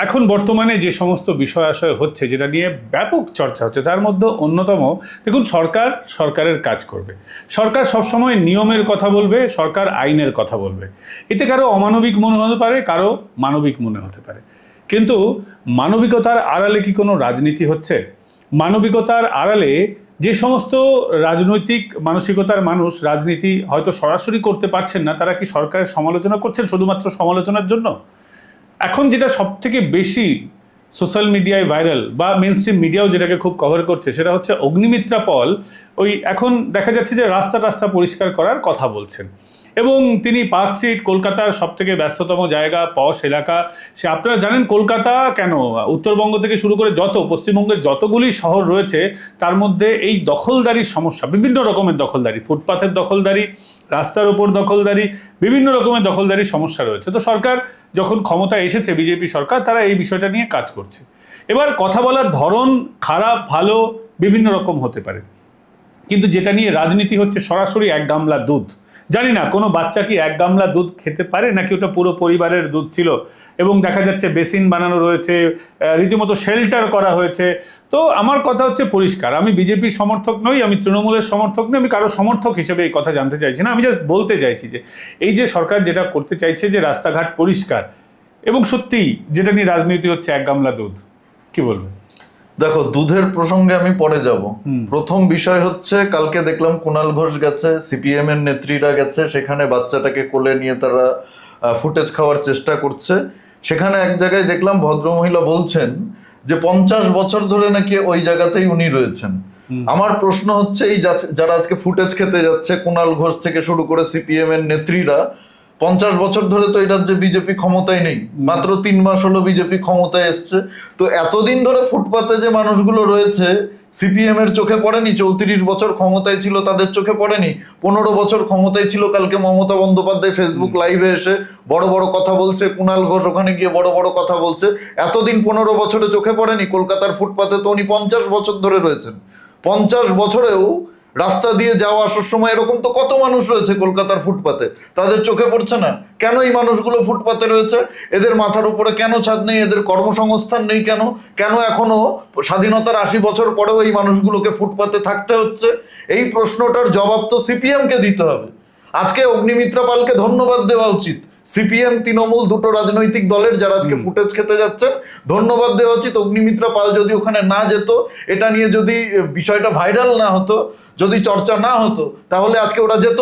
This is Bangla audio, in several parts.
এখন বর্তমানে যে সমস্ত বিষয় আশয় হচ্ছে, যেটা নিয়ে ব্যাপক চর্চা হচ্ছে, তার মধ্যে অন্যতম, দেখুন, সরকারের কাজ করবে, সরকার সবসময় নিয়মের কথা বলবে, সরকার আইনের কথা বলবে। এতে কারো অমানবিক মনে হতে পারে, কারো মানবিক মনে হতে পারে, কিন্তু মানবিকতার আড়ালে কি কোনো রাজনীতি হচ্ছে? মানবিকতার আড়ালে যে সমস্ত রাজনৈতিক মানসিকতার মানুষ রাজনীতি হয়তো সরাসরি করতে পারছেন না, তারা কি সরকারের সমালোচনা করছেন শুধুমাত্র সমালোচনার জন্য? এখন যেটা সব থেকে বেশি সোশ্যাল মিডিয়ায় ভাইরাল, বা মেন স্ট্রিম মিডিয়াও যেটাকে খুব কভার করছে, সেটা হচ্ছে অগ্নিমিত্রা পল ওই এখন দেখা যাচ্ছে যে রাস্তা পরিষ্কার করার কথা বলছেন, এবং তিনি পার্ক স্ট্রিট, কলকাতার সব থেকে ব্যস্ততম জায়গা, পশ এলাকা। সে আপনারা জানেন কলকাতা কেন, উত্তরবঙ্গ থেকে শুরু করে পশ্চিমবঙ্গের যতগুলি শহর রয়েছে, তার মধ্যে এই দখলদারির সমস্যা, বিভিন্ন রকমের দখলদারি, ফুটপাথের দখলদারি, রাস্তার উপর দখলদারি, বিভিন্ন রকমের দখলদারির সমস্যা রয়েছে। তো সরকার যখন ক্ষমতায় এসেছে, বিজেপি সরকার, তারা এই বিষয়টা নিয়ে কাজ করছে। এবার কথা বলার ধরন খারাপ ভালো বিভিন্ন রকম হতে পারে, কিন্তু যেটা নিয়ে রাজনীতি হচ্ছে সরাসরি এক গামলা দুধ। জানি না কোনো বাচ্চা কি এক গামলা দুধ খেতে পারে, নাকি ওটা পুরো পরিবারের দুধ ছিল, এবং দেখা যাচ্ছে বেসিন বানানো রয়েছে, রীতিমতো শেল্টার করা হয়েছে। তো আমার কথা হচ্ছে পরিষ্কার, আমি বিজেপির সমর্থক নই, আমি তৃণমূলের সমর্থক নই, আমি কারো সমর্থক হিসেবে এই কথা জানতে চাইছি না। আমি জাস্ট বলতে চাইছি যে এই যে সরকার যেটা করতে চাইছে, যে রাস্তাঘাট পরিষ্কার, এবং সত্যিই যেটা নিয়ে রাজনীতি হচ্ছে এক গামলা দুধ, কি বলবো? দেখো, দুধের প্রসঙ্গে আমি পরে যাব। প্রথম বিষয় হচ্ছে, কালকে দেখলাম কুণাল ঘোষ গেছে, সিপিএম এর নেত্রীরা গেছে, সেখানে বাচ্চাটাকে কোলে নিয়ে তারা ফুটেজ খাওয়ার চেষ্টা করছে। সেখানে এক জায়গায় দেখলাম ভদ্রমহিলা বলছেন যে 50 বছর ধরে নাকি ওই জায়গাতেই উনি রয়েছেন। আমার প্রশ্ন হচ্ছে, এই যারা আজকে ফুটেজ খেতে যাচ্ছে, কুণাল ঘোষ থেকে শুরু করে সিপিএম এর নেত্রীরা, 50 বছর ধরে তো এই রাজ্যে বিজেপি ক্ষমতায় নেই, মাত্র 3 মাস হলো বিজেপি ক্ষমতায় এসছে। তো এতদিন ধরে ফুটপাতে যে মানুষগুলো রয়েছে, সিপিএম এর চোখে পড়েনি? 34 বছর ক্ষমতায় ছিল, তাদের চোখে পড়েনি? 15 বছর ক্ষমতায় ছিল, কালকে মমতা বন্দ্যোপাধ্যায় ফেসবুক লাইভে এসে বড় বড় কথা বলছে, কুণাল ঘোষ ওখানে গিয়ে বড় বড় কথা বলছে। এতদিন 15 বছরে চোখে পড়েনি? কলকাতার ফুটপাতে তো উনি 50 বছর ধরে রয়েছেন। 50 বছরেও রাস্তা দিয়ে যাওয়া আসার সময় এরকম তো কত মানুষ রয়েছে কলকাতার ফুটপাতে, তাদের চোখে পড়ছে না কেন? এই মানুষগুলো ফুটপাতে রয়েছে, এদের মাথার উপরে কেন ছাদ নেই? এদের কর্মসংস্থান নেই কেন? কেন এখনো স্বাধীনতার 80 বছর পরেও এই মানুষগুলোকে ফুটপাতে থাকতে হচ্ছে? এই প্রশ্নটার জবাব তো সিপিএম কে দিতে হবে। আজকে অগ্নিমিত্রা পালকে ধন্যবাদ দেওয়া উচিত। সিপিএম তৃণমূল দুটো রাজনৈতিক দলের যারা আজকে ফুটেজ খেতে যাচ্ছেন, ধন্যবাদ দেওয়া উচিত। অগ্নিমিত্রা পাল যদি ওখানে না যেত, এটা নিয়ে যদি বিষয়টা ভাইরাল না হতো, যদি চর্চা না হতো, তাহলে আজকে ওরা যেত?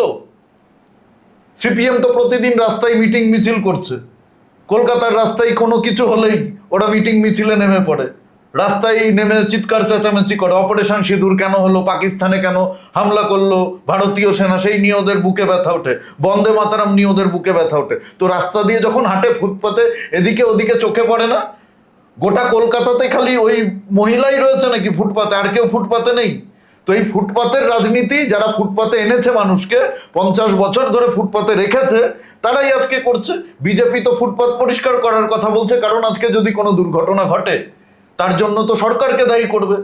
সিপিএম তো প্রতিদিন রাস্তায় মিটিং মিছিল করছে, কলকাতার রাস্তায় কোনো কিছু হলেই ওরা মিটিং মিছিলে নেমে পড়ে, রাস্তায় নেমে চিৎকার চেঁচামেচি করে। অপারেশন সিঁদুর কেন হলো, পাকিস্তানে কেন হামলা করলো ভারতীয় সেনা, সেই নিয়ে ওদের বুকে ব্যথা ওঠে। বন্দে মাতারাম নিয়ে ওদের বুকে ব্যথা ওঠে। তো রাস্তা দিয়ে যখন হাঁটে ফুটপাতে, এদিকে ওদিকে চোখে পড়ে না? গোটা কলকাতাতে খালি ওই মহিলাই রয়েছে নাকি ফুটপাতে? আর কেউ ফুটপাতে নেই? তো এই ফুটপাতের রাজনীতি যারা ফুটপাতে এনেছে মানুষকে, 50 বছর ধরে ফুটপাতে রেখেছে, তারাই আজকে করছে। বিজেপি তো ফুটপাত পরিষ্কার করার কথা বলছে, কারণ আজকে যদি কোনো দুর্ঘটনা ঘটে, তার জন্য তো সরকারকে দায়ী করবে,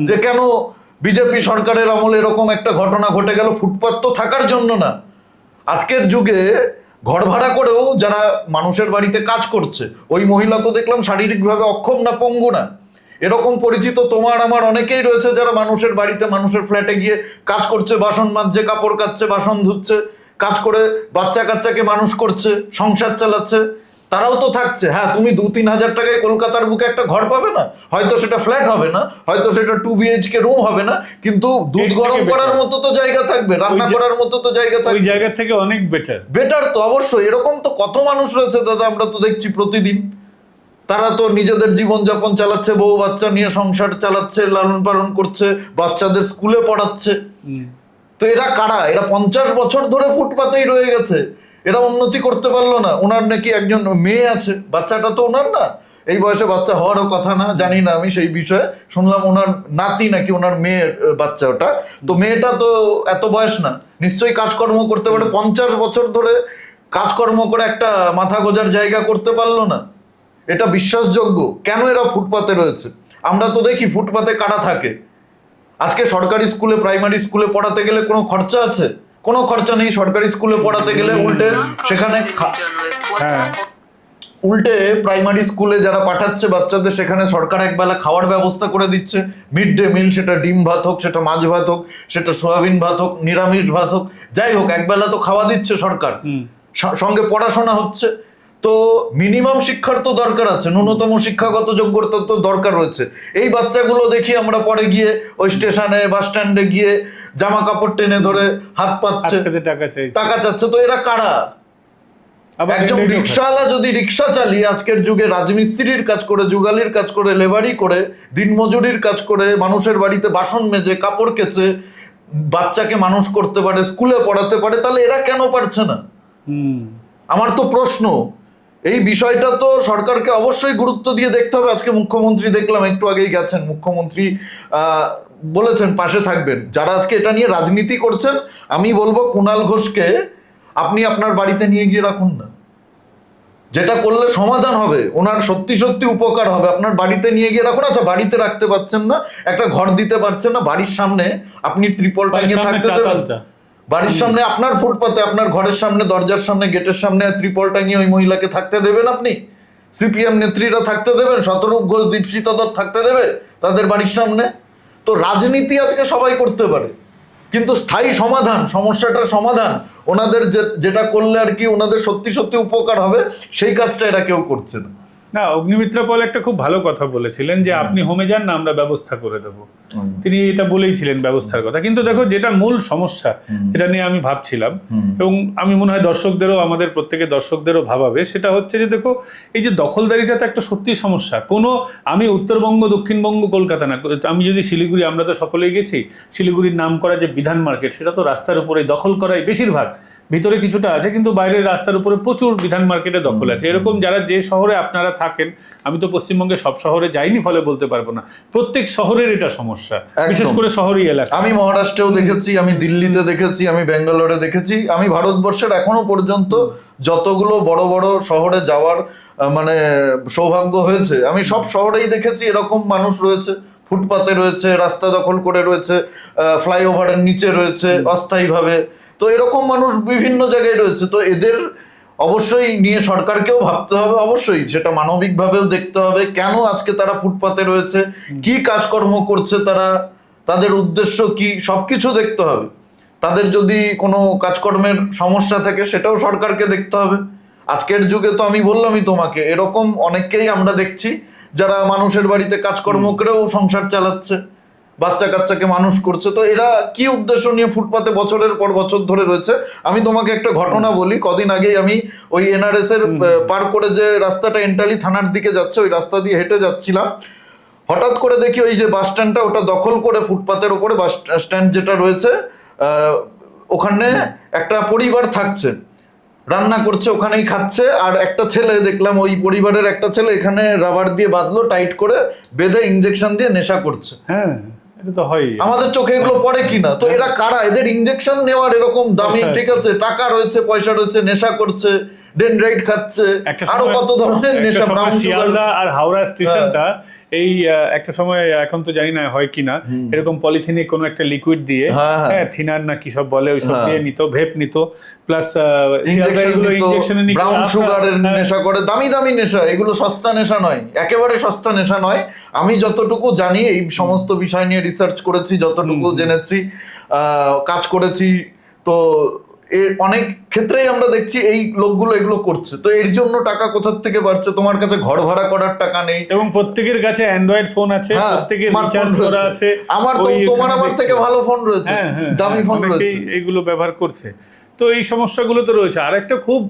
যে কেন বিজেপি সরকারের আমলে এরকম একটা ঘটনা ঘটে গেল। ফুটপাত তো থাকার জন্য না। আজকের যুগে ঘর ভাড়া করেও যারা মানুষের বাড়িতে কাজ করছে, ওই মহিলা তো দেখলাম শারীরিকভাবে অক্ষম না, পঙ্গু না। এরকম পরিচিত তোমার আমার অনেকেই রয়েছে যারা মানুষের বাড়িতে, মানুষের ফ্ল্যাটে গিয়ে কাজ করছে, বাসন মাজছে, কাপড় কাচ্ছে, বাসন ধুচ্ছে, কাজ করে বাচ্চা কাচ্চাকে মানুষ করছে, সংসার চালাচ্ছে। তারাও তো থাকছে। হ্যাঁ, তুমি 2-3 হাজার টাকায় কলকাতার বুকে একটা ঘর পাবে না, হয়তো সেটা ফ্ল্যাট হবে না, হয়তো সেটা 2 BHK রুম হবে না, কিন্তু দুধ গরম করার মতো তো জায়গা থাকবে, রান্না করার মতো তো জায়গা থাকবে। ওই জায়গা থেকে অনেক বেটার তো অবশ্যই। এরকম তো কত মানুষ রয়েছে দাদা, আমরা তো দেখছি প্রতিদিন। তারা তো নিজেদের জীবনযাপন চালাচ্ছে, বউ বাচ্চা নিয়ে সংসার চালাচ্ছে, লালন পালন করছে, বাচ্চাদের স্কুলে পড়াচ্ছে। তো এরা কারা? এরা 50 বছর ধরে ফুটপাতেই রয়ে গেছে, এরা উন্নতি করতে পারলো না। ওনার নাকি একজন মেয়ে আছে, বাচ্চাটা তো ওনার না, এই বয়সে বাচ্চা হওয়ারও কথা না, জানি না আমি সেই বিষয়ে। শুনলাম ওনার নাতি নাকি ওনার মেয়ের বাচ্চা ওটা। তো মেয়েটা তো এত বয়স না, নিশ্চয়ই কাজকর্ম করতে পারে। 50 বছর ধরে কাজকর্ম করে একটা মাথা গোজার জায়গা করতে পারলো না, এটা বিশ্বাসযোগ্য? কেন এরা ফুটপাতে রয়েছে? আমরা তো দেখি ফুটপাতে কারা থাকে। আজকে সরকারি স্কুলে, প্রাইমারি স্কুলে পড়াতে গেলে কোনো খরচা আছে? কোনো খরচা নেই সরকারি স্কুলে পড়াতে গেলে। উল্টে সেখানে উল্টে প্রাইমারি স্কুলে যারা পাঠাচ্ছে বাচ্চাদের, সেখানে সরকার একবেলা খাওয়ার ব্যবস্থা করে দিচ্ছে, মিড ডে মিল, সেটা ডিম ভাত হোক, সেটা মাছ ভাত হোক, সেটা সোয়াবিন ভাত হোক, নিরামিষ ভাত হোক, যাই হোক একবেলা তো খাওয়া দিচ্ছে সরকার, সঙ্গে পড়াশোনা হচ্ছে। তো মিনিমাম শিক্ষার তো দরকার আছে, ন্যূনতম শিক্ষাগত যোগ্যতা তো দরকার রয়েছে। এই বাচ্চাগুলো দেখি আমরা পরে গিয়ে ওই স্টেশনে বাস স্ট্যান্ডে গিয়ে জামা কাপড় টেনে ধরে হাত পাচ্ছে, টাকা চাচ্ছে। তো এরা কারা? একজন রিক্সাওয়ালা যদি রিক্সা চালিয়ে আজকের যুগে রাজমিস্ত্রির কাজ করে, যুগালির কাজ করে, লেবারি করে, দিনমজুরির কাজ করে, মানুষের বাড়িতে বাসন মেজে, কাপড় কেচে বাচ্চাকে মানুষ করতে পারে, স্কুলে পড়াতে পারে, তাহলে এরা কেন পারছে না? আমার তো প্রশ্ন, এই বিষয়টা তো সরকারকে অবশ্যই গুরুত্ব দিয়ে দেখতে হবে। আজকে মুখ্যমন্ত্রী দেখলাম একটু আগেই গেছেন, মুখ্যমন্ত্রী বলেছেন পাশে থাকবেন। যারা আজকে এটা নিয়ে রাজনীতি করছেন, আমি বলবো কুণাল ঘোষকে আপনি আপনার বাড়িতে নিয়ে গিয়ে রাখুন না, যেটা করলে সমাধান হবে, ওনার সত্যি সত্যি উপকার হবে। আপনার বাড়িতে নিয়ে গিয়ে রাখুন। আচ্ছা, বাড়িতে রাখতে পারছেন না, একটা ঘর দিতে পারছেন না, বাড়ির সামনে আপনি ত্রিপল টাঙিয়ে থাকতে দেবেন? বাড়ির সামনে আপনার ফুটপাতে, আপনার ঘরের সামনে, দরজার সামনে, গেটের সামনে ত্রিপল টাঙিয়ে ওই মহিলাকে থাকতে দেবেন? আপনি সিপিএম নেত্রীরা থাকতে দেবেন? শতরূপ ঘোষ, দীপশিতা দত্ত থাকতে দেবে তাদের বাড়ির সামনে? তো রাজনীতি আজকে সবাই করতে পারে, কিন্তু স্থায়ী সমাধান, সমস্যাটার সমাধান, ওনাদের যেটা করলে আর কি ওনাদের সত্যি সত্যি উপকার হবে, সেই কাজটা এরা কেউ করছে না। না, অগ্নিমিত্রা পল একটা খুব ভালো কথা বলেছিলেন যে আপনি হোমে যান না, আমরা ব্যবস্থা করে দেবো। তিনি এটা বলেইছিলেন ব্যবস্থার কথা। কিন্তু দেখো, যেটা মূল সমস্যা, যেটা নিয়ে আমি ভাবছিলাম, এবং আমি মনে হয় দর্শকদেরও, আমাদের প্রত্যেকের দর্শকদেরও ভাবাবে, সেটা হচ্ছে যে দেখো, এই যে দখলদারিটা তো একটা সত্যি সমস্যা। কোনো, আমি উত্তরবঙ্গ, দক্ষিণবঙ্গ, কলকাতা না, আমি যদি শিলিগুড়ি, আমরা তো সকলেই গেছি, শিলিগুড়ির নাম করা যে বিধান মার্কেট, সেটা তো রাস্তার উপরে দখল করাই বেশিরভাগ, ভিতরে কিছুটা আছে, কিন্তু বাইরের রাস্তার উপরে প্রচুর বিধান মার্কেটে দখল আছে। এরকম যারা যে শহরে আপনারা থাকেন, আমি তো পশ্চিমবঙ্গে সব শহরে যাইনি, ফলে বলতে পারবো না, প্রত্যেক শহরের এটা সমস্যা, বিশেষ করে শহরি এলাকা। আমি মহারাষ্ট্রেও দেখেছি, আমি দিল্লিতে দেখেছি, আমি ব্যাঙ্গালোরে দেখেছি, আমি ভারতবর্ষের এখনো পর্যন্ত যতগুলো বড় বড় শহরে যাওয়ার মানে সৌভাগ্য হয়েছে, আমি সব শহরেই দেখেছি এরকম মানুষ রয়েছে, ফুটপাতে রয়েছে, রাস্তা দখল করে রয়েছে, ফ্লাইওভারের নিচে রয়েছে অস্থায়ীভাবে। তো এরকম মানুষ বিভিন্ন জায়গায় রয়েছে। তো এদের অবশ্যই নিয়ে সরকারকেও ভাবতে হবে, অবশ্যই সেটা মানবিকভাবেও দেখতে হবে, কেন আজকে তারা ফুটপাতে রয়েছে, কি কাজকর্ম করছে তারা, তাদের উদ্দেশ্য কি, সবকিছু দেখতে হবে। তাদের যদি কোনো কাজকর্মের সমস্যা থাকে সেটাও সরকারকে দেখতে হবে। আজকের যুগে তো আমি বললামই তোমাকে, এরকম অনেককেই আমরা দেখছি যারা মানুষের বাড়িতে কাজকর্ম করেও সংসার চালাচ্ছে, বাচ্চা কাচ্চাকে মানুষ করছে। তো এরা কি উদ্দেশ্য নিয়ে ফুটপাতে বছরের পর বছর ধরে রয়েছে? আমি তোমাকে একটা ঘটনা বলি। কদিন আগেই আমি ওই এনআরএস এর পার করে যে রাস্তাটা এন্টালি থানার দিকে যাচ্ছে, ওই রাস্তা দিয়ে হেঁটে যাচ্ছিলাম, হঠাৎ করে দেখি ওই যে বাস স্ট্যান্ডটা, ওটা দখল করে ফুটপাতের ওপরে বাস স্ট্যান্ড যেটা রয়েছে, ওখানে একটা পরিবার থাকছে, রান্না করছে, ওখানেই খাচ্ছে। আর একটা ছেলে দেখলাম, ওই পরিবারের একটা ছেলে এখানে রাবার দিয়ে বাঁধলো, টাইট করে বেঁধে ইনজেকশন দিয়ে নেশা করছে। হ্যাঁ, এটা তো হয়, আমাদের চোখে এগুলো পড়ে কিনা? তো এরা কারা? এদের ইনজেকশন নেওয়ার এরকম দামি, ঠিক আছে, টাকা রয়েছে, পয়সা রয়েছে, নেশা করছে, ডেনড্রাইট খাচ্ছে, আরো কত ধরনের নেশা, ব্রাউন সুগার। আর হাওড়া স্টেশনটা এই একটা সময়, এখন তো জানি না হয় কিনা, এরকম পলিথিনে কোনো একটা লিকুইড দিয়ে, হ্যাঁ, থিনার না কি সব বলে, ওইসব দিয়ে নিত, ভেপ নিত, প্লাস ইনজেকশন, ব্রাউন সুগারের নেশা করে, দামি দামি নেশা। এগুলো সস্তা নেশা নয়, একেবারে সস্তা নেশা নয়। আমি যতটুকু জানি, এই সমস্ত বিষয় নিয়ে রিসার্চ করেছি, যতটুকু জেনেছি, কাজ করেছি, তো অনেক ক্ষেত্রেই আমরা দেখছি এই লোকগুলো এগুলো করছে। তো এর জন্য টাকা কোথার থেকে বাড়ছে? তোমার কাছে ঘর ভাড়া করার টাকা নেই, এবং প্রত্যেকের কাছে অ্যান্ড্রয়েড ফোন আছে, প্রত্যেকের রিচার্জ করা আছে, আমার তো তোমার আমার থেকে ভালো ফোন রয়েছে, দামি ফোন রয়েছে, এইগুলো ব্যবহার করছে। তো এই সমস্যাগুলো তো রয়েছে। আর একটা খুব,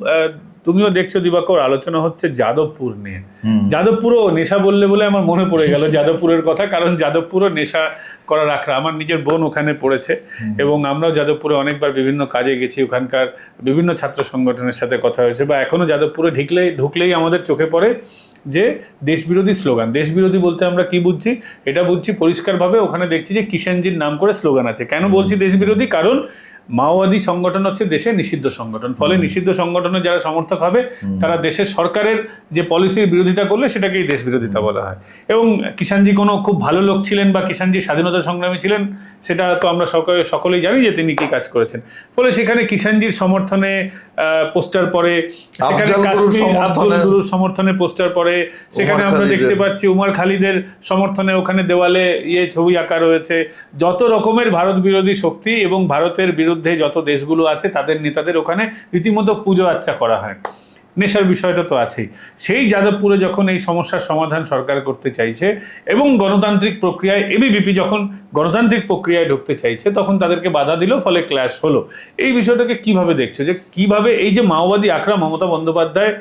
তুমিও দেখছো দিবাকর, আলোচনা হচ্ছে যাদবপুর নিয়ে। যাদবপুরও নেশা বললে বলে আমার মনে পড়ে গেল যাদবপুরের কথা, কারণ যাদবপুরও নেশা করার আখড়া। আমার নিজের বোন ওখানে পড়েছে, এবং আমরাও যাদবপুরে অনেকবার বিভিন্ন কাজে গেছি, ওখানকার বিভিন্ন ছাত্র সংগঠনের সাথে কথা হয়েছে, বা এখনো যাদবপুরে ঢুকলেই আমাদের চোখে পড়ে যে দেশবিরোধী স্লোগান। দেশবিরোধী বলতে আমরা কি বুঝছি? এটা বুঝছি পরিষ্কারভাবে, ওখানে দেখছি যে কিষাণজির নাম করে স্লোগান আছে। কেন বলছি দেশবিরোধী? কারণ মাওবাদী সংগঠন হচ্ছে দেশে নিষিদ্ধ সংগঠন, ফলে নিষিদ্ধ সংগঠনের যারা সমর্থক হবে তারা দেশের সরকারের যে পলিসির বিরোধিতা করলে সেটাকেই দেশ বিরোধিতা বলা হয়। এবং কিষাণজি কোনো খুব ভালো লোক ছিলেন বা কিষাণজি স্বাধীনতা সংগ্রামী ছিলেন সেটা তো আমরা সকলেই জানি যে তিনি কি কাজ করেছেন। ফলে সেখানে কিষাণজির সমর্থনে পোস্টার পরে, সেখানে আফজল গুরুর সমর্থনে পোস্টার পরে, সেখানে আমরা দেখতে পাচ্ছি উমর খালিদের সমর্থনে ওখানে দেওয়ালে ছবি আঁকা রয়েছে। যত রকমের ভারত বিরোধী শক্তি এবং ভারতের বিরুদ্ধে যত দেশগুলো আছে তাদের নেতাদের ওখানে রীতিমতো পুজো আচ্চা করা হয়। নেশার বিষয়টা তো আছেই। সেই যাদবপুরে যখন এই সমস্যার সমাধান সরকার করতে চাইছে এবং গণতান্ত্রিক প্রক্রিয়ায় এবিভিপি যখন গণতান্ত্রিক প্রক্রিয়ায় ঢুকতে চাইছে তখন তাদেরকে বাধা দিল, ফলে ক্ল্যাশ হলো। এই বিষয়টাকে কিভাবে দেখছো, যে কিভাবে এই যে মাওবাদী আখড়া, মমতা বন্দ্যোপাধ্যায়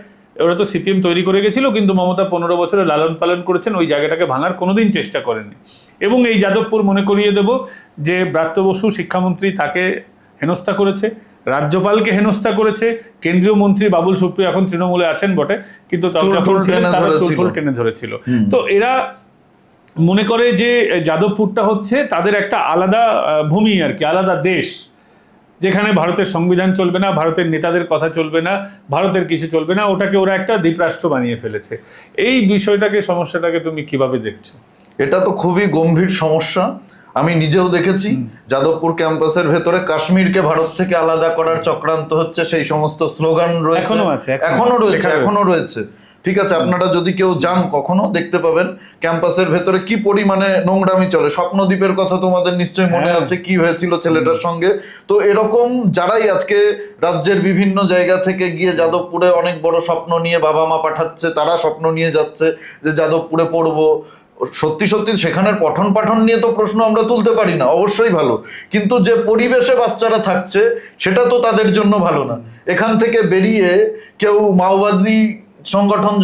ওরা তো সিপিএম তৈরি করে গেছিল, কিন্তু মমতা 15 বছরে লালন পালন করেছেন, ওই জায়গাটাকে ভাঙার কোনোদিন চেষ্টা করেননি। এবং এই যাদবপুর মনে করিয়ে দেব যে ব্রাত্য বসু শিক্ষামন্ত্রী তাকে হেনস্থা করেছে, রাজ্যপালকে হেনস্থা করেছে, কেন্দ্রীয় মন্ত্রী বাবুল সুপ্রিয় এখন তৃণমূলে আছেন বটে, কিন্তু তারা চুল টেনে ধরেছিল। তো এরা মনে করে যে যাদবপুরটা হচ্ছে তাদের একটা আলাদা ভূমি আর কি, আলাদা দেশ, যেখানে ভারতের সংবিধান চলবে না, ভারতের নেতাদের কথা চলবে না, ভারতের কিছু চলবে না, ওটাকে ওরা একটা দ্বীপরাষ্ট্র বানিয়ে ফেলেছে। এই বিষয়টাকে, সমস্যাটাকে তুমি কিভাবে দেখছো? এটা তো খুবই গম্ভীর সমস্যা। আমি নিজেও দেখেছি যাদবপুর ক্যাম্পাসের ভেতরে কাশ্মীরকে ভারত থেকে আলাদা করার চক্রান্ত হচ্ছে, সেই সমস্ত স্লোগান রয়েছে, এখনো রয়েছে। ঠিক আছে, আপনারা যদি কেউ যান কখনো দেখতে পাবেন ক্যাম্পাসের ভেতরে কি পরিমাণে নোংরামি চলে। স্বপ্নদ্বীপের কথা তোমাদের নিশ্চয়ই মনে আছে, কি হয়েছিল ছেলেটার সঙ্গে। তো এরকম যারাই আজকে রাজ্যের বিভিন্ন জায়গা থেকে গিয়ে যাদবপুরে অনেক বড় স্বপ্ন নিয়ে বাবা মা পাঠাচ্ছে, তারা স্বপ্ন নিয়ে যাচ্ছে যে যাদবপুরে পড়বো, সত্যি সত্যি সেখানের পঠন পাঠন নিয়ে তো প্রশ্ন আমরা তুলতে পারি না, অবশ্যই ভালো, কিন্তু যে পরিবেশে বাচ্চারা থাকছে সেটা তো তাদের জন্য ভালো না। এখান থেকে বেরিয়ে কেউ মাওবাদী সংগঠন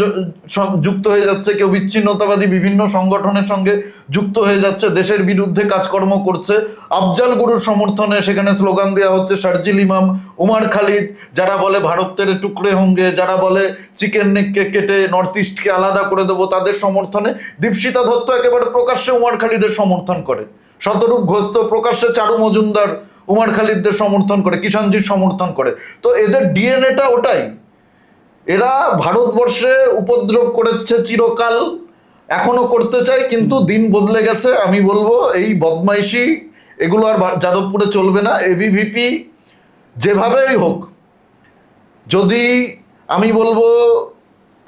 যুক্ত হয়ে যাচ্ছে, কেউ বিচ্ছিন্নতাবাদী বিভিন্ন সংগঠনের সঙ্গে যুক্ত হয়ে যাচ্ছে, দেশের বিরুদ্ধে কাজকর্ম করছে। আফজল গুরুর সমর্থনে সেখানে স্লোগান দেওয়া হচ্ছে শারজিল ইমাম, উমর খালিদ, যারা বলে ভারতের টুকরে হোঙ্গে, যারা বলে চিকেন নেককে কেটে নর্থ ইস্টকে আলাদা করে দেবো, তাদের সমর্থনে দীপশিতা দত্ত একেবারে প্রকাশ্যে উমর খালিদের সমর্থন করে, শতরূপ ঘোষ তো প্রকাশ্যে চারু মজুমদার উমর খালিদদের সমর্থন করে, কিষাণজির সমর্থন করে। তো এদের ডিএনএটা ওটাই। এরা ভারতবর্ষে উপদ্রব করেছে চিরকাল, এখনো করতে চায়, কিন্তু দিন বদলে গেছে। আমি বলবো এই বদমাইশি এগুলো আর যাদবপুরে চলবে না। এবিভিপি যেভাবেই হোক, যদি আমি বলবো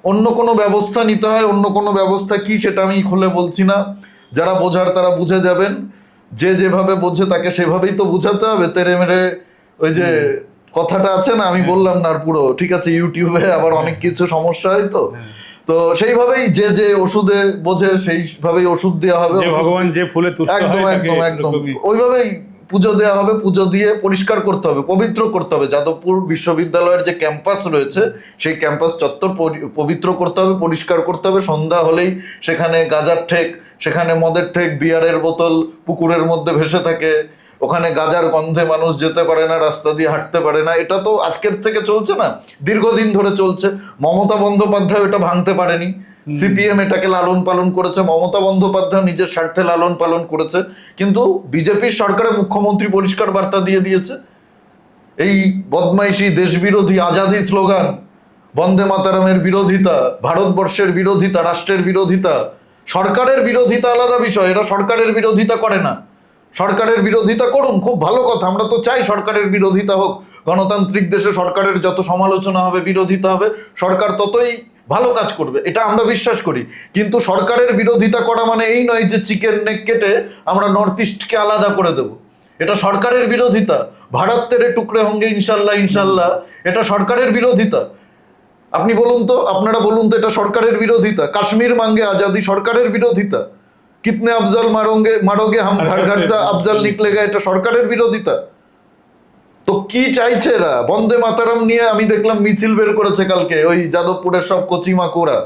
অন্য কোনো ব্যবস্থা নিতে হয়, অন্য কোনো ব্যবস্থা কি সেটা আমি খুলে বলছি না, যারা বোঝার তারা বুঝে যাবেন, যে যেভাবে বোঝে তাকে সেভাবেই তো বুঝাতে হবে। তেরে মেরে ওই যে কথাটা আছে না, আমি বললাম না আর পুরো, ঠিক আছে, ইউটিউবে আবার অনেক কিছু সমস্যা হয়, তো সেইভাবেই যে যে ওষুধে বোঝে সেইভাবেই ওষুধ দেওয়া হবে, ভগবান যে ফুলে তুষ্ট হয় একদম একদম একদম ওইভাবেই পুজো দেওয়া হবে, পুজো দিয়ে পরিষ্কার করতে হবে, পবিত্র করতে হবে। যাদবপুর বিশ্ববিদ্যালয়ের যে ক্যাম্পাস রয়েছে সেই ক্যাম্পাস চত্বর পবিত্র করতে হবে, পরিষ্কার করতে হবে। সন্ধ্যা হলেই সেখানে গাঁজার ঠেক, সেখানে মদের ঠেক, বিয়ারের বোতল পুকুরের মধ্যে ভেসে থাকে, ওখানে গাজার গন্ধে মানুষ যেতে পারে না, রাস্তা দিয়ে হাঁটতে পারে না। এটা তো আজকের থেকে চলছে না, দীর্ঘদিন ধরে চলছে। মমতা বন্দ্যোপাধ্যায় এটা ভাঙতে পারেনি, সিপিএম এটাকে লালন পালন করেছে, মমতা বন্দ্যোপাধ্যায় নিজের স্বার্থে লালন পালন করেছে, কিন্তু বিজেপির সরকারের মুখ্যমন্ত্রী পরিষ্কার বার্তা দিয়ে দিয়েছে। এই বদমাইশি, দেশবিরোধী, আজাদি স্লোগান, বন্দে মাতারামের বিরোধিতা, ভারতবর্ষের বিরোধিতা, রাষ্ট্রের বিরোধিতা, সরকারের বিরোধিতা আলাদা বিষয়, এরা সরকারের বিরোধিতা করে না। সরকারের বিরোধিতা করুন, খুব ভালো কথা, আমরা তো চাই সরকারের বিরোধিতা হোক। গণতান্ত্রিক দেশে সরকারের যত সমালোচনা হবে, বিরোধিতা হবে, সরকার ততই ভালো কাজ করবে, এটা আমরা বিশ্বাস করি। কিন্তু সরকারের বিরোধিতা করা মানে এই নয় যে চিকেন নেক কেটে আমরা নর্থ ইস্টকে আলাদা করে দেব, এটা সরকারের বিরোধিতা। ভারত তেরে টুকরে হোঙ্গে ইনশাল্লাহ ইনশাল্লাহ, এটা সরকারের বিরোধিতা। আপনি বলুন তো, আপনারা বলুন তো, এটা সরকারের বিরোধিতা। কাশ্মীর মাঙ্গে আজাদি সরকারের বিরোধিতা। কিতনে আফজল মারোগে হাম ঘর ঘর যা আফজল নিকলেগা, এটা সরকারের বিরোধিতা। তো কি চাইছে এরা? বন্দে মাতারাম নিয়ে আমি দেখলাম মিছিল বের করেছে কালকে ওই যাদবপুরের সব কচিমাকুড়া,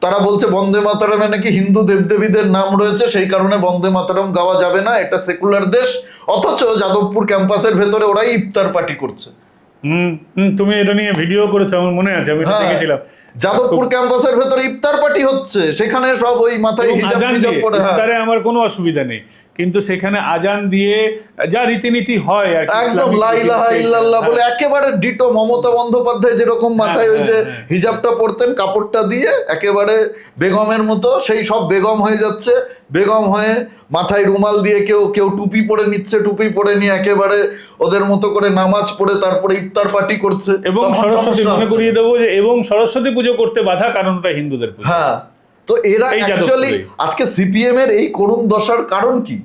তারা বলছে বন্দে মাতারামে নাকি হিন্দু দেবদেবীদের নাম রয়েছে, সেই কারণে বন্দে মাতারাম গাওয়া যাবে না, এটা সেকুলার দেশ। অথচ যাদবপুর ক্যাম্পাসের ভেতরে ওরাই ইফতার পার্টি করছে। তুমি এটা নিয়ে ভিডিও করেছো, আমার মনে আছে, আমি এটা দেখেছিলাম। যাদবপুর ক্যাম্পাসের ভেতরে ইফতার পার্টি হচ্ছে, সেখানে সব ওই মাথায় হিজাব টিজাব পরে। ইফতারে আমার কোনো অসুবিধা নেই, কিন্তু সেখানে আজান দিয়ে যা রীতিনীতি হয় আর কি, একদম ইসলামিক লা ইলাহা রীতিনীতি, ইল্লাল্লাহ বলে হ্যাঁ, একেবারে ডিটো মমতা বন্দ্যোপাধ্যায় যেরকম মাথায় ওই যে হ্যাঁ। হিজাবটা পরতেন কাপড়টা দিয়ে একেবারে বেগমের মতো, সেই সব বেগম হয়ে যাচ্ছে। বেগম হয়ে মাথায় রুমাল দিয়ে কেউ কেউ টুপি পরে নিচ্ছে, টুপি পরে নিয়ে একেবারে ওদের মতো করে নামাজ পড়ে তারপরে ইফতার পার্টি করছে। এবং তখন সরস্বতী সমস্যা মনে হচ্ছে। করিয়ে দেবো যে এবং সরস্বতী পুজো করতে বাধা, কারণ ওটা হিন্দুদের পুজো। হ্যাঁ, তো এরা এই অ্যাকচুয়ালি যাদবপুরে। আজকে সিপিএম এর এই করুণ দশার কারণ কি?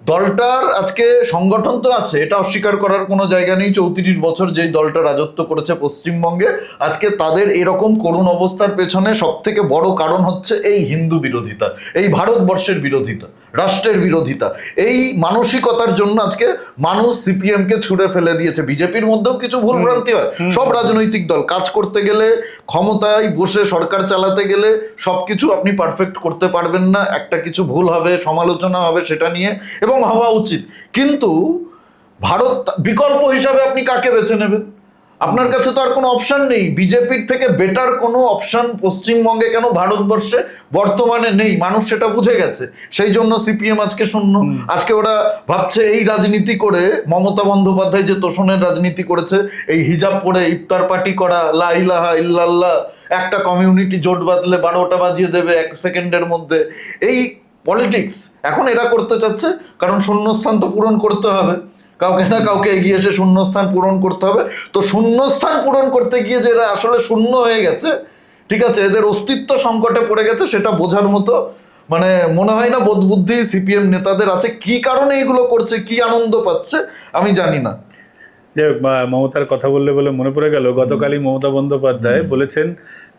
দলটার আজকে সংগঠন তো আছে, এটা অস্বীকার করার কোনো জায়গা নেই। 34 বছর যেই দলটা রাজত্ব করেছে পশ্চিমবঙ্গে, আজকে তাদের এরকম করুণ অবস্থার পেছনে সব থেকে বড় কারণ হচ্ছে এই হিন্দু বিরোধিতা, এই ভারতবর্ষের বিরোধিতা, রাষ্ট্রের বিরোধিতা। এই মানসিকতার জন্য আজকে মানুষ সিপিএম কে ছুড়ে ফেলে দিয়েছে। বিজেপির মধ্যেও কিছু ভুলভ্রান্তি হয়, সব রাজনৈতিক দল কাজ করতে গেলে, ক্ষমতায় বসে সরকার চালাতে গেলে সবকিছু আপনি পারফেক্ট করতে পারবেন না, একটা কিছু ভুল হবে, সমালোচনা হবে সেটা নিয়ে, এবং হওয়া উচিত। কিন্তু ভারত বিকল্প হিসাবে আপনি কাকে বেছে নেবেন? আপনার কাছে তো আর কোনো অপশন নেই। বিজেপির থেকে বেটার কোনো অপশন পশ্চিমবঙ্গে কেন ভারতবর্ষে বর্তমানে নেই, মানুষ সেটা বুঝে গেছে। সেই জন্য সিপিএম আজকে শূন্য। আজকে ওরা ভাবছে এই রাজনীতি করে, মমতা বন্দ্যোপাধ্যায় যে তোষণের রাজনীতি করেছে, এই হিজাব পরে ইফতার পার্টি করা, লা ইলাহা ইল্লাল্লাহ, একটা কমিউনিটি জোট বাঁধলে 12টা বাজিয়ে দেবে 1 সেকেন্ডের মধ্যে, এই পলিটিক্স এখন এরা করতে চাচ্ছে। কারণ শূন্যস্থান তো পূরণ করতে হবে, কাউকে না কাউকে এগিয়ে এসে শূন্যস্থান পূরণ করতে হবে। তো শূন্যস্থান পূরণ করতে গিয়ে যে এরা আসলে শূন্য হয়ে গেছে, ঠিক আছে, এদের অস্তিত্ব সংকটে পড়ে গেছে, সেটা বোঝার মতো মানে মনে হয় না বোধ বুদ্ধি সিপিএম নেতাদের আছে। কি কারণে এগুলো করছে, কি আনন্দ পাচ্ছে আমি জানি না। যে মমতার কথা বললে বলে মনে পড়ে গেল, গতকালই মমতা বন্দ্যোপাধ্যায় বলেছেন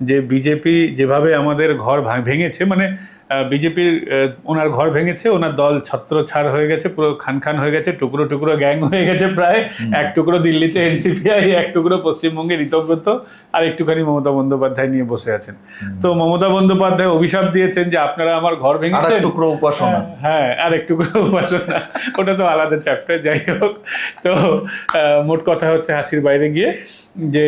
যে বিজেপি যেভাবে আমাদের ঘর ভেঙেছে, মানে বিজেপির ওনার ঘর ভেঙেছে, ওনার দল ছত্রছাড় হয়ে গেছে, পুরো খান খান হয়ে গেছে, টুকরো টুকরো গ্যাং হয়ে গেছে প্রায়। এক টুকরো দিল্লিতে এনসিপিআই, এক টুকরো পশ্চিমবঙ্গে ঋতব্রত, আর একটুখানি মমতা বন্দ্যোপাধ্যায় নিয়ে বসে আছেন। তো মমতা বন্দ্যোপাধ্যায় অভিশাপ দিয়েছেন যে আপনারা আমার ঘর আর ভেঙেছেন, এক টুকরো উপাসনা। হ্যাঁ, আর একটু করে উপাসনা, ওটা তো আলাদা চ্যাপ্টার, যাই হোক। তো মোট কথা হচ্ছে হাসির বাইরে গিয়ে যে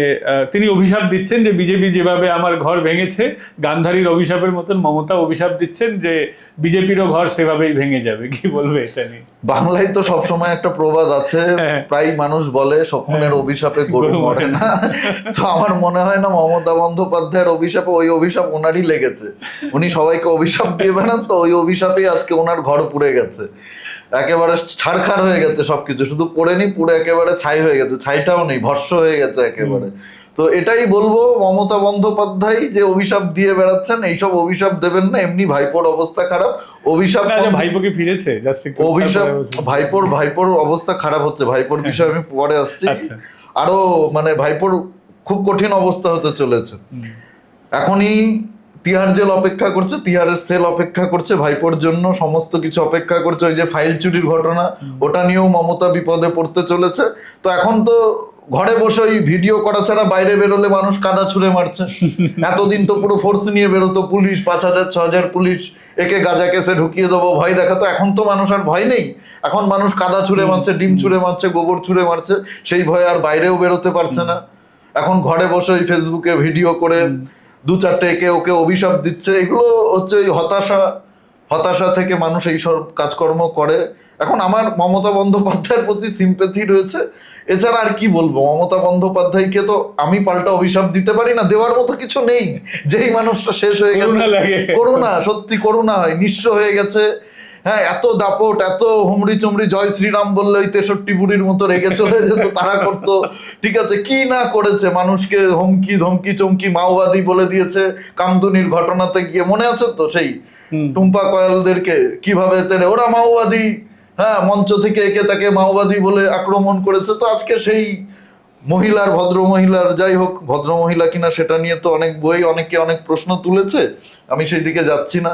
তিনি অভিশাপ দিচ্ছেন যে বিজেপি যেভাবে আমার ঘর ভেঙেছে, গান্ধারীর অভিশাপের মতন মমতা অভিশাপ দিচ্ছেন যে বিজেপিরও ঘর সেভাবেই ভেঙে যাবে। কি বলবে এটা নিয়ে? বাংলায় তো সবসময় একটা প্রবাদ আছে, প্রায় মানুষ বলে স্বপ্নের অভিশাপে গরু মরে না। তো আমার মনে হয় না মমতা বন্দ্যোপাধ্যায়ের অভিশাপে, ওই অভিশাপ ওনারই লেগেছে। উনি সবাইকে অভিশাপ দিয়ে বেড়ান, তো ওই অভিশাপেই আজকে ওনার ঘর পুড়ে গেছে, একেবারে ছাড়খাড় হয়ে গেছে সবকিছু। শুধু পড়েনি, পুরো একেবারে ছাই হয়ে গেছে, ছাইটাও নেই, ভস্ম হয়ে গেছে একেবারে। তো এটাই বলবো, মমতা বন্দ্যোপাধ্যায় যে অভিশাপ দিয়ে বেড়াচ্ছেন, এইসব অভিশাপ দেবেন না। এমনি ভাইপোর অবস্থা খারাপ, অভিশাপ ভাইপো কি ফিরেছে? অভিশাপ ভাইপোর অবস্থা খারাপ হচ্ছে। ভাইপোর বিষয়ে আমি পরে আসছি। আরো মানে ভাইপোর খুব কঠিন অবস্থা হতে চলেছে। এখনই তিহার জেল অপেক্ষা করছে, তিহারের সেল অপেক্ষা করছে ভাইপোর জন্য, সমস্ত কিছু অপেক্ষা করছে। ওই যে ফাইল চুরির ঘটনা, ওটা নিয়েও মমতা বিপদে পড়তে চলেছে। তো এখন তো ঘরে বসে ওই ভিডিও করা ছাড়া বাইরে বেরোলে মানুষ কাদা ছুঁড়ে মারছে। এতদিন তো পুরো ফোর্স নিয়ে বেরোতো পুলিশ, 5,000 6,000 পুলিশ, একে গাঁজা কেসে ঢুকিয়ে দেবো, ভয় দেখাতো। এখন তো মানুষ আর ভয় নেই, এখন মানুষ কাদা ছুঁড়ে মারছে, ডিম ছুঁড়ে মারছে, গোবর ছুঁড়ে মারছে, সেই ভয়ে আর বাইরেও বেরোতে পারছে না। এখন ঘরে বসে ওই ফেসবুকে ভিডিও করে 2-4টে একে ওকে অভিশাপ দিচ্ছে। এগুলো হচ্ছে ওই হতাশা থেকে মানুষ এই সব কাজকর্ম করে। এখন আমার মমতা বন্দ্যোপাধ্যায়ের প্রতি সিম্প্যাথি রয়েছে, এছাড়া আর কি বলবো। মমতা বন্দ্যোপাধ্যায়কে তো আমি পাল্টা অভিশাপ দিতে পারি না, দেওয়ার মতো কিছু নেই। যেই মানুষটা শেষ হয়ে গেছে, করুণা, সত্যি করুণা হয়, নিঃস্ব হয়ে গেছে। হ্যাঁ, এত দাপট, এত হুমড়ি চুমড়ি, জয় শ্রীরাম বললে ওই 63 বুড়ির মতো রেগে চলে যেত, তারা করতো। ঠিক আছে, কি না করেছে, মানুষকে হুমকি ধমকি চমকি মাওবাদী বলে দিয়েছে কামদুনির ঘটনাতে গিয়ে, মনে আছে তো? সেই টুম্পা কয়ালদেরকে কিভাবে তেরে ওরা মাওবাদী, হ্যাঁ, মঞ্চ থেকে একে তাকে মাওবাদী বলে আক্রমণ করেছে। তো আজকে সেই মহিলার, ভদ্র মহিলার, যাই হোক ভদ্র মহিলা কিনা সেটা নিয়ে তো অনেক বই, অনেকে অনেক প্রশ্ন তুলেছে, আমি সেই দিকে যাচ্ছি না,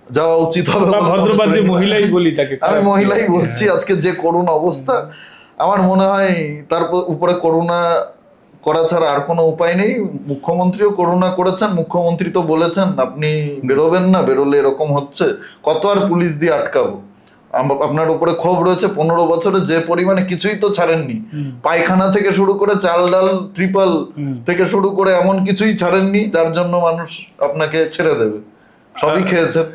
যাওয়া উচিত হবে। মহিলাই বলি তাকে, আমি মহিলাই বলছি। আজকে যে করুণ অবস্থা, আমার মনে হয় তার উপরে করুণা করা ছাড়া আর কোনো উপায় নেই। মুখ্যমন্ত্রীও করুণা করেছেন, মুখ্যমন্ত্রী তো বলেছেন আপনি বেরোবেন না, বেরোলে এরকম হচ্ছে, কত আর পুলিশ দিয়ে আটকাবো। আপনার উপরে ক্ষোভ রয়েছে, 15 বছরে যে পরিমাণে কিছুই তো ছাড়েননি, পায়খানা থেকে শুরু করে চাল ডাল ট্রিপল থেকে শুরু করে এমন কিছুই ছাড়েননি যার জন্য মানুষ আপনাকে ছেড়ে দেবে, সবই খেয়েছেন।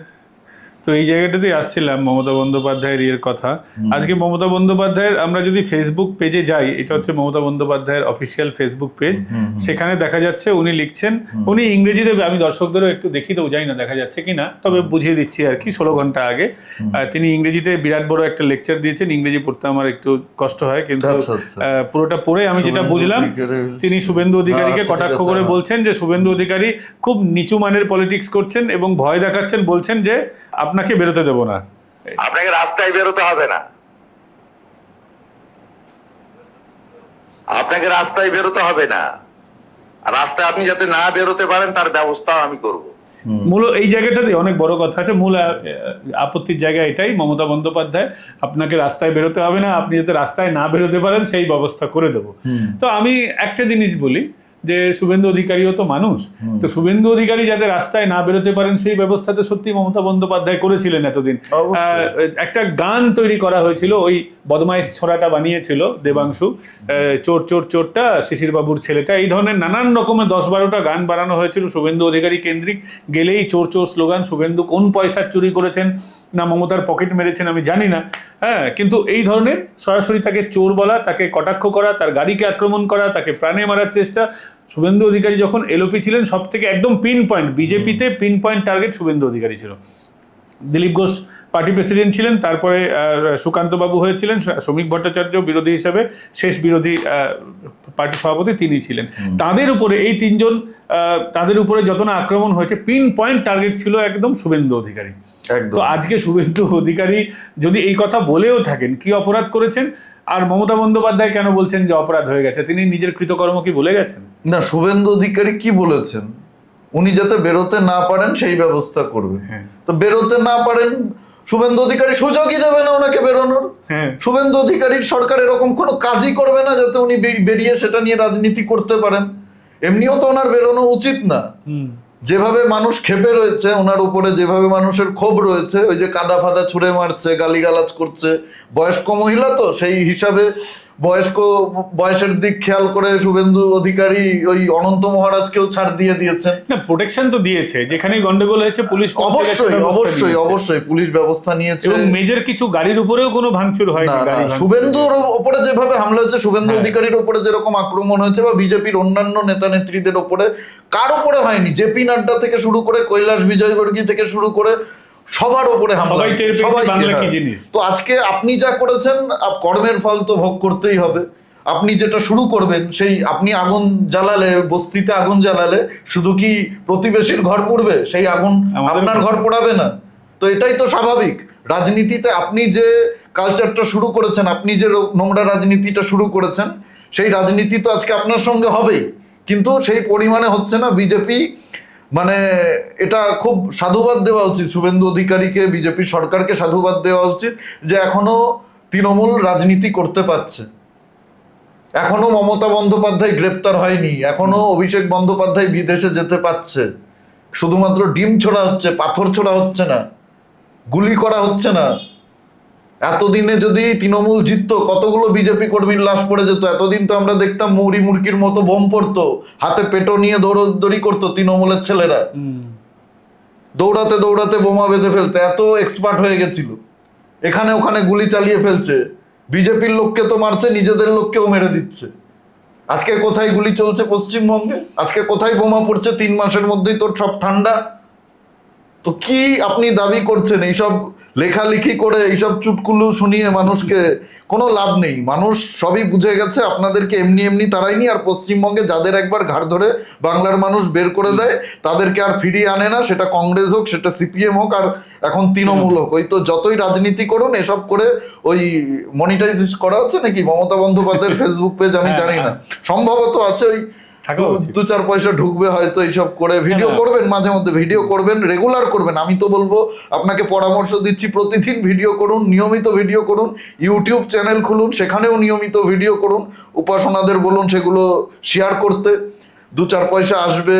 তো এই জায়গাটাতেই আসছিলাম মমতা বন্দ্যোপাধ্যায়ের ইয়ের কথা। আজকে মমতা বন্দ্যোপাধ্যায়ের আমরা যদি ফেসবুক পেজে যাই, এটা হচ্ছে মমতা বন্দ্যোপাধ্যায়ের অফিসিয়াল ফেসবুক পেজ, সেখানে দেখা যাচ্ছে উনি লিখছেন, উনি ইংরেজিতে, আমি দর্শকদেরও একটু দেখিয়ে দেবো, জানি না দেখা যাচ্ছে কিনা, তবে বুঝিয়ে দিচ্ছি আর কি। 16 ঘন্টা আগে তিনি ইংরেজিতে বিরাট বড় একটা লেকচার দিয়েছেন। ইংরেজি পড়তে আমার একটু কষ্ট হয়, কিন্তু পুরোটা পড়ে আমি যেটা বুঝলাম, তিনি শুভেন্দু অধিকারীকে কটাক্ষ করে বলছেন যে শুভেন্দু অধিকারী খুব নিচু মানের পলিটিক্স করছেন এবং ভয় দেখাচ্ছেন, বলছেন যে আপনাকে বেরোতে দেবো না, আপনাকে রাস্তায় বেরোতে হবে না, আপনাকে রাস্তায় বেরোতে হবে না, আর রাস্তায় আপনি যাতে না বেরোতে পারেন তার ব্যবস্থা আমি করব। মূল এই জায়গাটাতে অনেক বড় কথা আছে। মূল আপত্তির জায়গা এটাই, মমতা বন্দ্যোপাধ্যায় আপনাকে রাস্তায় বেরোতে হবে না, আপনি যাতে রাস্তায় না বেরোতে পারেন সেই ব্যবস্থা করে দেবো। তো আমি একটা জিনিস বলি যে শুভেন্দু অধিকারীও তো মানুষ, তো শুভেন্দু অধিকারী যাতে রাস্তায় না বেরোতে পারেন সেই ব্যবস্থাতে সত্যি মমতা বন্দ্যোপাধ্যায় করেছিলেন এতদিন। একটা গান তৈরি করা হয়েছিল, ওই বদমাইশ ছোড়াটা বানিয়েছিল দেবাংশু, চোর চোর চোরটা, শিশির বাবুর ছেলেটা, এই ধরনের নানান রকমের 10-12টা গান বানানো হয়েছিল শুভেন্দু অধিকারী কেন্দ্রিক। গেলেই চোর চোর স্লোগান। শুভেন্দু কোন পয়সা চুরি করেছেন না মমতার পকেট মেরেছেন আমি জানি না, হ্যাঁ, কিন্তু এই ধরনের সরাসরি তাকে চোর বলা, তাকে কটাক্ষ করা, তার গাড়িকে আক্রমণ করা, তাকে প্রাণে মারার চেষ্টা। শুভেন্দু অধিকারী যখন এলওপি ছিলেন, সব থেকে একদম পিন পয়েন্ট, বিজেপিতে pin point target Suvendu Adhikari ছিল। দিলীপ ঘোষ পার্টি প্রেসিডেন্ট ছিলেন, তারপরে সুকান্ত বাবু হয়েছিলেন, শ্রমিক ভট্টাচার্য বিরোধী হিসাবে শেষ বিরোধী পার্টি সভাপতি তিনি ছিলেন। তাদের উপরে এই তিনজন, তাদের উপরে যত না আক্রমণ হয়েছে, পিন পয়েন্ট টার্গেট ছিল একদম শুভেন্দু অধিকারী। তো আজকে শুভেন্দু অধিকারী যদি এই কথা বলেও থাকেন, কি অপরাধ করেছেন, আর মমতা বন্দ্যোপাধ্যায় কেন বলছেন যে অপরাধ হয়ে গেছে? তিনি নিজের কৃতকর্ম কি ভুলে গেছেন? না, শুভেন্দু অধিকারী কি বলেছেন, উনি যাতে বেরোতে না পারেন সেই ব্যবস্থা করবে। তো বেরোতে না পারেন, শুভেন্দু অধিকারী সুযোগই দেবে না ওনাকে বেরোনোর। শুভেন্দু অধিকারীর সরকার এরকম কোনো কাজই করবে না যাতে উনি বেরিয়ে সেটা নিয়ে রাজনীতি করতে পারেন। এমনিও তো ওনার বেরোনো উচিত না। যেভাবে মানুষ ক্ষেপে রয়েছে ওনার উপরে, যেভাবে মানুষের ক্ষোভ রয়েছে, ওই যে কাদা ফাদা ছুঁড়ে মারছে, গালিগালাজ করছে, বয়স্ক মহিলা তো সেই হিসাবে বয়সের দিক খেয়াল করে শুভেন্দু অধিকারী ওই অনন্ত মহারাজকেও ছাড় দিয়ে দিয়েছেন। না, প্রোটেকশন তো দিয়েছে, যেখানেই গন্ডগোল হয়েছে পুলিশ অবশ্যই পুলিশ ব্যবস্থা নিয়েছে, এবং মেজর কিছু গাড়ির উপরেও কোনো ভাঙচুর হয়নি। শুভেন্দুর উপরে যেভাবে হামলা হয়েছে, শুভেন্দু অধিকারীর উপরে যেরকম আক্রমণ হয়েছে, বা বিজেপির অন্যান্য নেতা নেত্রীদের উপরে, কার উপরে হয়নি? জেপি নাড্ডা থেকে শুরু করে কৈলাস বিজয়বর্গী থেকে শুরু করে সবার উপরে হামলা। তো আজকে আপনি যা করেছেন, কর্মের ফল তো ভোগ করতেই হবে। আপনি যেটা শুরু করবেন, সেই আপনি আগুন জ্বালালে, বস্তিতে আগুন জ্বালালে শুধু কি প্রতিবেশীর ঘর পড়বে, সেই আগুন আপনার ঘর পোড়াবে না? তো এটাই তো স্বাভাবিক। রাজনীতিতে আপনি যে কালচারটা শুরু করেছেন, আপনি যে নোংরা রাজনীতিটা শুরু করেছেন, সেই রাজনীতি তো আজকে আপনার সঙ্গে হবেই, কিন্তু সেই পরিমাণে হচ্ছে না। বিজেপি মানে এটা খুব সাধুবাদ দেওয়া উচিত শুভেন্দু অধিকারীকে, বিজেপি সরকারকে সাধুবাদ দেওয়া উচিত যে এখনো তৃণমূল রাজনীতি করতে পারছে, এখনো মমতা বন্দ্যোপাধ্যায় গ্রেপ্তার হয়নি, এখনো অভিষেক বন্দ্যোপাধ্যায় বিদেশে যেতে পারছে। শুধুমাত্র ডিম ছোড়া হচ্ছে, পাথর ছোড়া হচ্ছে না, গুলি করা হচ্ছে না। এতদিনে যদি তৃণমূল জিততো, কতগুলো বিজেপি কর্মীর লাশ পড়ে যেত। এতদিন তো আমরা দেখতাম মৌরি মুরকির মতো বোম পড়তো, হাতে পেটো নিয়ে দৌড়দৌড়ি করতো তৃণমূলের ছেলেরা, দৌড়াতে দৌড়াতে বোমা বেঁধে ফেলতে, এত এক্সপার্ট হয়ে গেছিল। এখানে ওখানে গুলি চালিয়ে ফেলছে, বিজেপির লোককে তো মারছে, নিজেদের লোককেও মেরে দিচ্ছে। আজকে কোথায় গুলি চলছে পশ্চিমবঙ্গে? আজকে কোথায় বোমা পড়ছে? 3 মাসের মধ্যেই তো সব ঠান্ডা। তো কি আপনি দাবি করছেন? এইসব লেখালেখি করে, এইসব চুটকুলু শুনিয়ে মানুষকে কোনো লাভ নেই। মানুষ সবই বুঝে গেছে, আপনাদেরকে এমনি এমনি তাড়ায়নি। আর পশ্চিমবঙ্গে যাদের একবার ঘাড় ধরে বাংলার মানুষ বের করে দেয়, তাদেরকে আর ফিরিয়ে আনে না। সেটা কংগ্রেস হোক, সেটা সিপিএম হোক, আর এখন তৃণমূল হোক। ওই তো যতই রাজনীতি করুন, এসব করে ওই মনিটাইজ করা হচ্ছে নাকি মমতা বন্দ্যোপাধ্যায়ের ফেসবুক পেজ, আমি জানি না, সম্ভবত আছে, ওই 2-4 পয়সা ঢুকবে হয়তো এইসব করে। ভিডিও করবেন, মাঝে মধ্যে ভিডিও করবেন, রেগুলার করবেন। আমি তো বলবো, আপনাকে পরামর্শ দিচ্ছি, প্রতিদিন ভিডিও করুন, নিয়মিত ভিডিও করুন। ইউটিউব চ্যানেল খুলুন, সেখানেও নিয়মিত ভিডিও করুন। উপাসনাদের বলুন সেগুলো শেয়ার করতে, 2-4 পয়সা আসবে,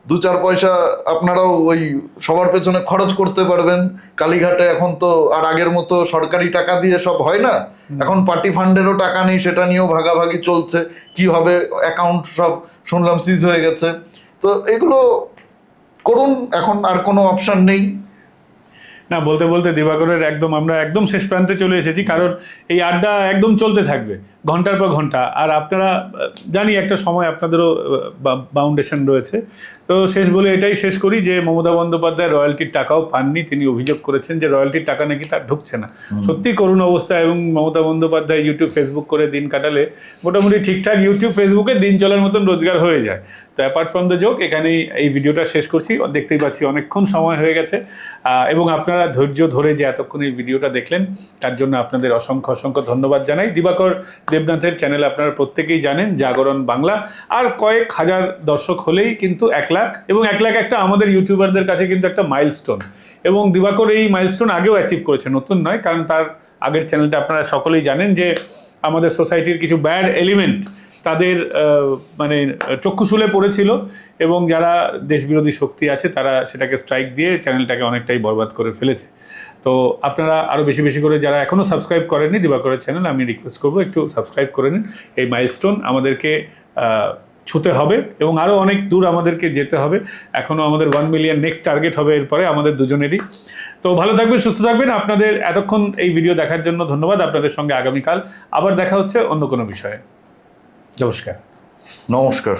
2-4 পয়সা আপনারাও ওই সবার পেছনে খরচ করতে পারবেন। কালীঘাটে এখন তো আর আগের মতো সরকারি টাকা দিয়ে সব হয় না, এখন পার্টি ফান্ডেরও টাকা নেই, সেটা নিয়েও ভাগাভাগি চলছে। কি হবে, অ্যাকাউন্ট সব শুনলাম সিজ হয়ে গেছে। তো এগুলো করুন, এখন আর কোনো অপশন নেই। না, বলতে বলতে দিবাকরের আমরা একদম শেষ প্রান্তে চলে এসেছি, কারণ এই আড্ডা একদম চলতে থাকবে ঘন্টার পর ঘন্টা। আর আপনারা জানি একটা সময় আপনাদেরও বাউন্ডেশন রয়েছে। তো শেষ বলে এটাই শেষ করি যে মমতা বন্দ্যোপাধ্যায় রয়্যালটির টাকাও পাননি। তিনি অভিযোগ করেছেন যে রয়্যালটির টাকা নাকি তার ঢুকছে না। সত্যি করুণ অবস্থা। এবং মমতা বন্দ্যোপাধ্যায় ইউটিউব ফেসবুক করে দিন কাটালে মোটামুটি ঠিকঠাক ইউটিউব ফেসবুকে দিন চলার মতন রোজগার হয়ে যায়। তো অ্যাপার্ট ফ্রম দ্য জোক, এখানেই এই ভিডিওটা শেষ করছি। দেখতেই পাচ্ছি অনেকক্ষণ সময় হয়ে গেছে, এবং আপনারা ধৈর্য ধরে যে এতক্ষণ এই ভিডিওটা দেখলেন তার জন্য আপনাদের অসংখ্য অসংখ্য ধন্যবাদ জানাই। দিবাকর দেবনাথের চ্যানেল আপনারা প্রত্যেকেই জানেন, জাগরণ বাংলা। আর কয়েক হাজার দর্শক হলেই কিন্তু 1 লাখ, এবং 1 লাখ একটা আমাদের ইউটিউবারদের কাছে কিন্তু একটা মাইলস্টোন। এবং দিবাকর এই মাইলস্টোন আগেও অ্যাচিভ করেছে, নতুন নয়। কারণ তার আগের চ্যানেলটা আপনারা সকলেই জানেন যে আমাদের সোসাইটির কিছু ব্যাড এলিমেন্ট তাদের মানে চক্ষুশূলে পড়েছিল, এবং যারা দেশবিরোধী শক্তি আছে তারা সেটাকে স্ট্রাইক দিয়ে চ্যানেলটাকে অনেকটাই বরবাদ করে ফেলেছে। তো আপনারা আরও বেশি বেশি করে, যারা এখনও সাবস্ক্রাইব করেননি দিবাকরের চ্যানেল, আমি রিকোয়েস্ট করবো একটু সাবস্ক্রাইব করে নিন। এই মাইলস্টোন আমাদেরকে ছুতে হবে, এবং আরও অনেক দূর আমাদেরকে যেতে হবে। এখনও আমাদের 1 মিলিয়ন নেক্সট টার্গেট হবে এরপরে আমাদের দুজনেরই। তো ভালো থাকবেন, সুস্থ থাকবেন। আপনাদের এতক্ষণ এই ভিডিও দেখার জন্য ধন্যবাদ। আপনাদের সঙ্গে আগামীকাল আবার দেখা হচ্ছে অন্য কোনো বিষয়ে। নমস্কার। নমস্কার।